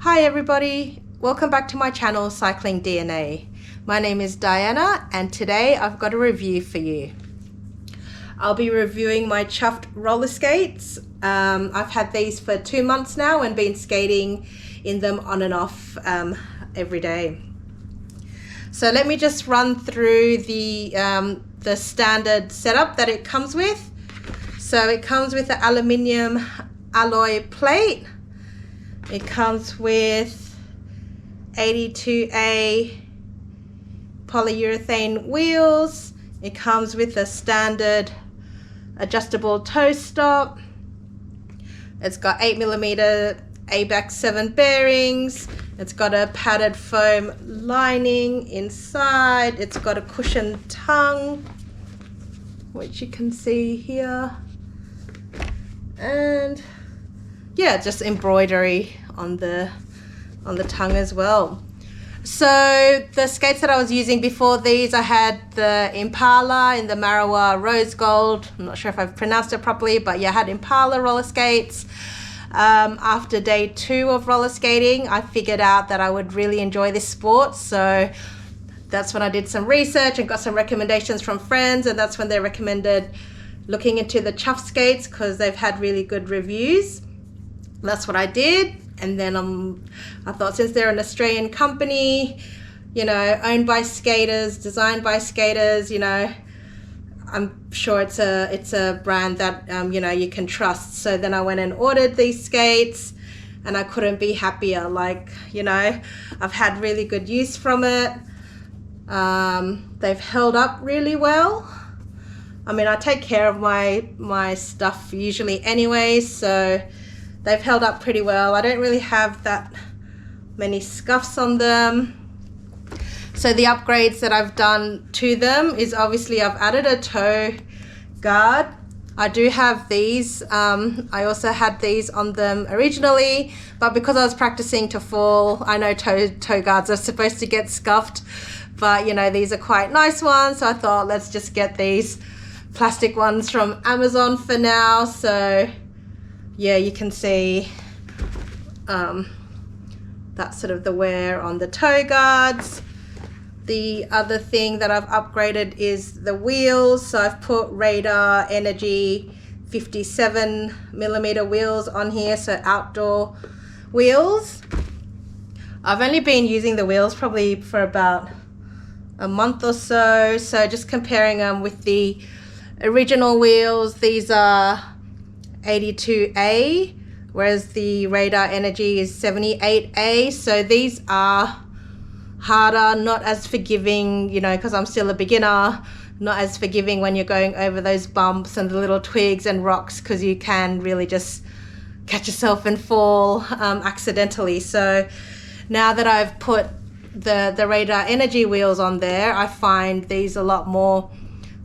Hi everybody, welcome back to my channel Cycling DNA. My name is Diana and today I've got a review for you. I'll be reviewing my Chuffed roller skates. I've had these for 2 months now and been skating in them on and off every day. So let me just run through the standard setup that it comes with. So it comes with an aluminium alloy plate. It comes with 82A polyurethane wheels. It comes with a standard adjustable toe stop. It's got 8mm ABAC 7 bearings. It's got a padded foam lining inside. It's got a cushioned tongue, which you can see here. And yeah, just embroidery on the tongue as well. So the skates that I was using before these, I had the Impala in the Marawa Rose Gold. I'm not sure if I've pronounced it properly, but yeah, I had Impala roller skates. After day 2 of roller skating, I figured out that I would really enjoy this sport. So that's when I did some research and got some recommendations from friends, and that's when they recommended looking into the Chuffed skates because they've had really good reviews. That's what I did. And then I thought, since they're an Australian company, you know, owned by skaters, designed by skaters, you know, I'm sure it's a brand that you know, you can trust. So then I went and ordered these skates and I couldn't be happier. Like, you know, I've had really good use from it. They've held up really well. I mean, I take care of my stuff usually anyway, so they've held up pretty well. I don't really have that many scuffs on them. So the upgrades that I've done to them is obviously I've added a toe guard. I do have these. I also had these on them originally, but because I was practicing to fall, I know toe guards are supposed to get scuffed, but you know, these are quite nice ones. So I thought, let's just get these plastic ones from Amazon for now. So yeah, you can see that's sort of the wear on the toe guards. The other thing that I've upgraded is the wheels. So I've put Radar Energy 57mm wheels on here, so outdoor wheels. I've only been using the wheels probably for about a month or so. So just comparing them with the original wheels, these are 82A, whereas the Radar Energy is 78A. So these are harder, not as forgiving, you know, because I'm still a beginner, not as forgiving when you're going over those bumps and the little twigs and rocks, because you can really just catch yourself and fall accidentally. So now that I've put the Radar Energy wheels on there, I find these a lot more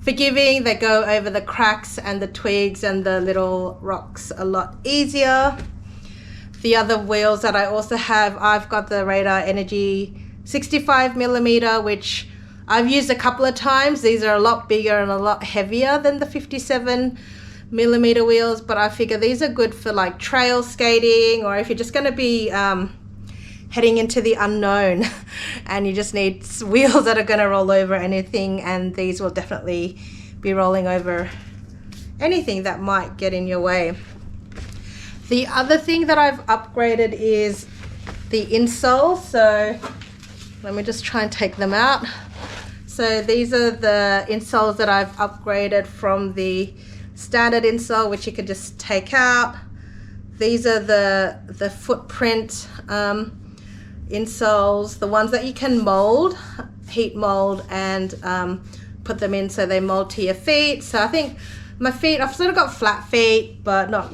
forgiving. They go over the cracks and the twigs and the little rocks a lot easier. The other wheels that I also have, I've got the Radar Energy 65mm, which I've used a couple of times. These are a lot bigger and a lot heavier than the 57mm wheels, but I figure these are good for like trail skating, or if you're just going to be heading into the unknown and you just need wheels that are going to roll over anything, and these will definitely be rolling over anything that might get in your way. The other thing that I've upgraded is the insole. So let me just try and take them out. So these are the insoles that I've upgraded from the standard insole, which you can just take out. These are the footprint insoles, the ones that you can mold, heat mold, and put them in so they mold to your feet. So I think my feet, I've sort of got flat feet, but not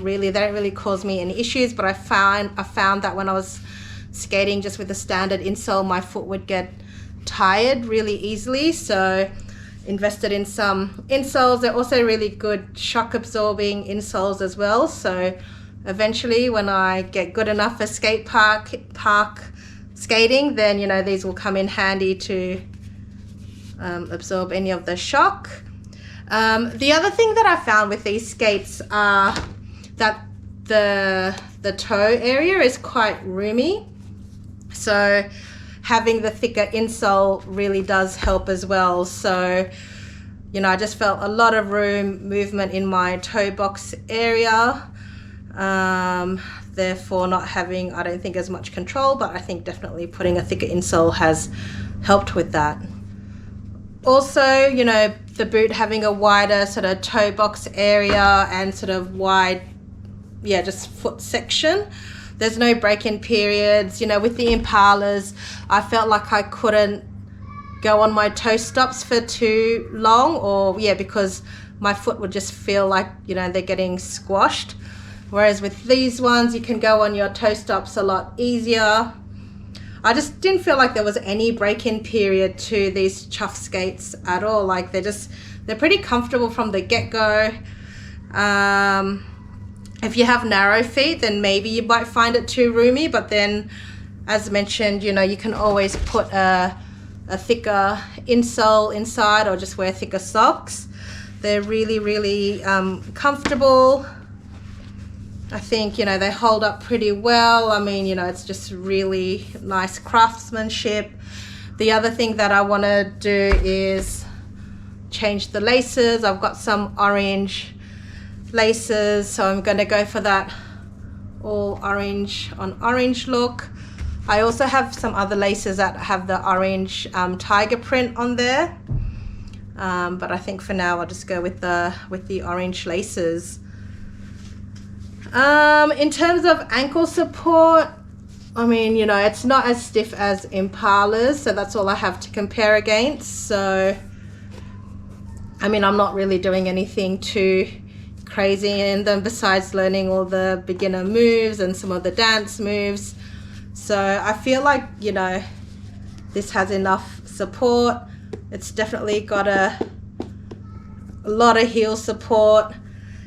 really. They don't really cause me any issues. But I found that when I was skating just with the standard insole, my foot would get tired really easily. So invested in some insoles. They're also really good shock absorbing insoles as well. So eventually, when I get good enough for skate park skating, then you know, these will come in handy to absorb any of the shock. The other thing that I found with these skates are that the toe area is quite roomy, so having the thicker insole really does help as well. So, you know, I just felt a lot of room movement in my toe box area, therefore not having, I don't think, as much control, but I think definitely putting a thicker insole has helped with that. Also, you know, the boot having a wider sort of toe box area and sort of wide, yeah, just foot section. There's no break-in periods. You know, with the Impalas, I felt like I couldn't go on my toe stops for too long, or yeah, because my foot would just feel like, you know, they're getting squashed. Whereas with these ones, you can go on your toe stops a lot easier. I just didn't feel like there was any break-in period to these Chuff skates at all. Like they're pretty comfortable from the get-go. If you have narrow feet, then maybe you might find it too roomy, but then as mentioned, you know, you can always put a thicker insole inside or just wear thicker socks. They're really, really comfortable. I think, you know, they hold up pretty well. I mean, you know, it's just really nice craftsmanship. The other thing that I want to do is change the laces. I've got some orange laces, so I'm going to go for that all orange on orange look. I also have some other laces that have the orange tiger print on there, but I think for now I'll just go with the orange laces. In terms of ankle support, I mean, you know, it's not as stiff as Impalas, so that's all I have to compare against. So, I mean, I'm not really doing anything too crazy in them besides learning all the beginner moves and some of the dance moves. So I feel like, you know, this has enough support. It's definitely got a lot of heel support,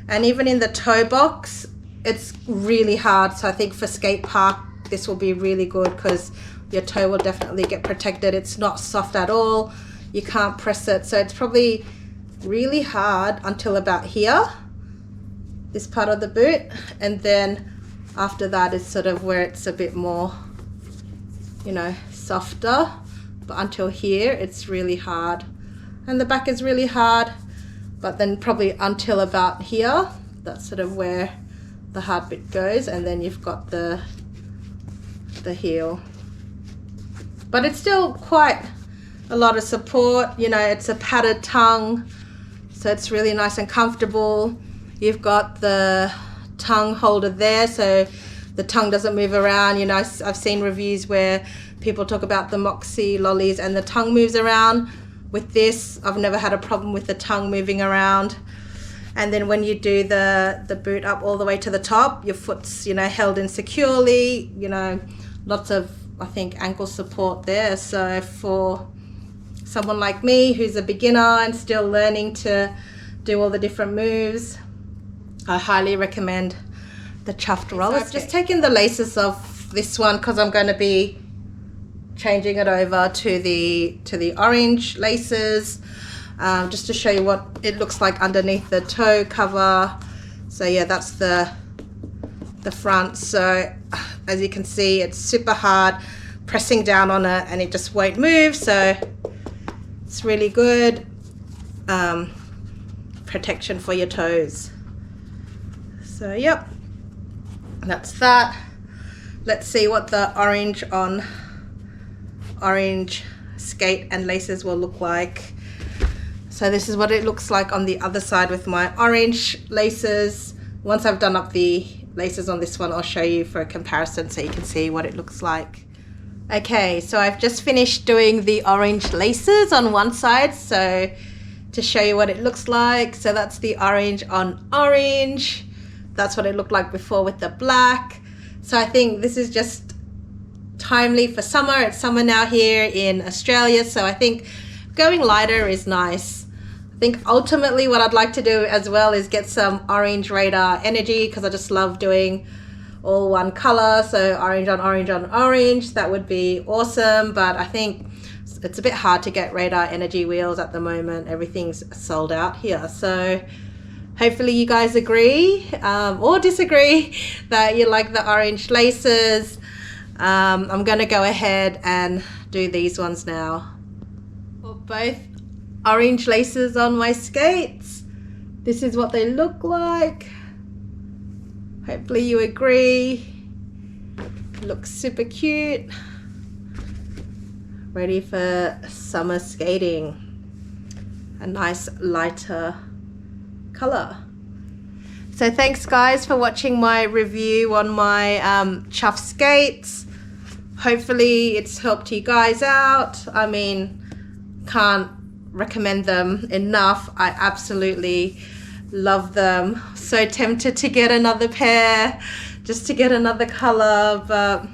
and even in the toe box, it's really hard. So I think for skate park, this will be really good because your toe will definitely get protected. It's not soft at all. You can't press it. So it's probably really hard until about here, this part of the boot. And then after that is sort of where it's a bit more, you know, softer. But until here, it's really hard. And the back is really hard. But then probably until about here, that's sort of where the hard bit goes, and then you've got the heel. But it's still quite a lot of support. You know, it's a padded tongue, so it's really nice and comfortable. You've got the tongue holder there, so the tongue doesn't move around. You know, I've seen reviews where people talk about the Moxie lollies and the tongue moves around. With this, I've never had a problem with the tongue moving around. And then when you do the boot up all the way to the top, your foot's, you know, held in securely, you know, lots of, I think, ankle support there. So for someone like me who's a beginner and still learning to do all the different moves, I highly recommend the Chuffed roller. So I've just taken the laces off this one because I'm going to be changing it over to the orange laces. Just to show you what it looks like underneath the toe cover. So yeah, that's the front. So as you can see, it's super hard pressing down on it and it just won't move. So it's really good protection for your toes. So yep, that's that. Let's see what the orange on orange skate and laces will look like. So this is what it looks like on the other side with my orange laces. Once I've done up the laces on this one, I'll show you for a comparison so you can see what it looks like. Okay, so I've just finished doing the orange laces on one side, so to show you what it looks like. So that's the orange on orange. That's what it looked like before with the black. So I think this is just timely for summer. It's summer now here in Australia, so I think going lighter is nice. I think ultimately what I'd like to do as well is get some orange Radar Energy, because I just love doing all one color. So orange on orange on orange, that would be awesome. But I think it's a bit hard to get Radar Energy wheels at the moment. Everything's sold out here. So Hopefully you guys agree or disagree that you like the orange laces. I'm gonna go ahead and do these ones now. For both orange laces on my skates, this is what they look like. Hopefully you agree. Looks super cute. Ready for summer skating. A nice lighter color. So thanks guys for watching my review on my Chuff skates. Hopefully it's helped you guys out. I mean, can't recommend them enough. I absolutely love them. So tempted to get another pair just to get another color, but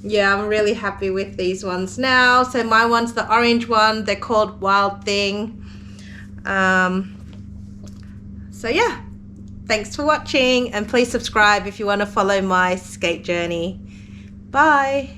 yeah, I'm really happy with these ones now. So my one's the orange one. They're called Wild Thing. So yeah, thanks for watching, and please subscribe if you want to follow my skate journey. Bye.